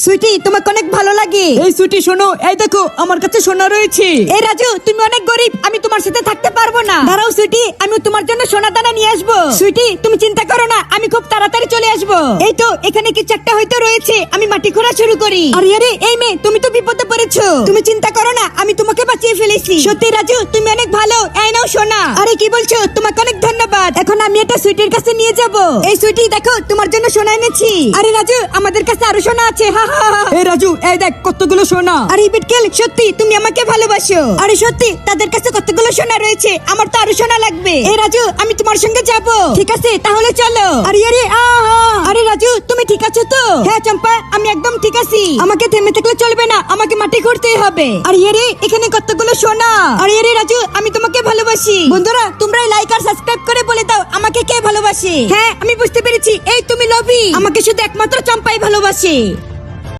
সুইটি তোমাকে অনেক ভালো লাগে। এই সুইটি শোনো, এই দেখো আমার কাছে সোনা রয়েছে। এই রাজু তুমি অনেক গরিব, আমি তোমার সাথে থাকতে পারবো না। দাঁড়াও সুইটি, আমি তোমার জন্য সোনা দানা নিয়ে আসবো। সুইটি তুমি চিন্তা করো না, আমি খুব তাড়াতাড়ি চলে আসবো। এই তো এখানে কিছু একটা হয়তো রয়েছে, আমি মাটি খোঁড়া শুরু করি। আরে আরে এই মেয়ে, তুমি তো বিপদে পড়েছো। তুমি চিন্তা করো না, আমি তোমাকে বাঁচিয়ে ফেলেছি। সত্যি রাজু তুমি অনেক ভালো। এই নাও সোনা। আরে কি বলছো, তোমাকে অনেক ধন্যবাদ। এখন আমি এটা সুইটির কাছে নিয়ে যাব। এই সুইটি দেখো তোমার জন্য সোনা এনেছি। আরে রাজু আমাদের কাছে আরো সোনা আছে। হা হা হা। এই রাজু, এই দেখ কতগুলো সোনা। আরে বিটকেল সত্যি তুমি আমাকে ভালোবাসো। আরে সত্যি তাদের কাছে কতগুলো সোনা রয়েছে, আমার তো আরো সোনা লাগবে। এই রাজু আমি তোমার সঙ্গে যাব। ঠিক আছে তাহলে চলো। আরে আরে আরে রাজু তুমি ঠিক আছো তো? হ্যাঁ চম্পা আমি একদম ঠিক আছি। আমাকে থেমে থাকলে চলবে না, আমাকে মাটি খুঁড়তেই হবে। আরে আরে এখানে কতগুলো সোনা। আরে আরে রাজু আমি তোমাকে ভালোবাসি। বন্ধুরা তোমরা লাইক আর সাবস্ক্রাইব করে বলে দাও আমাকে কে ভালোবাসে। হ্যাঁ আমি বুঝতে পেরেছি, এই তুমি লোভী। আমাকে শুধু একমাত্র চম্পাই ভালোবাসে।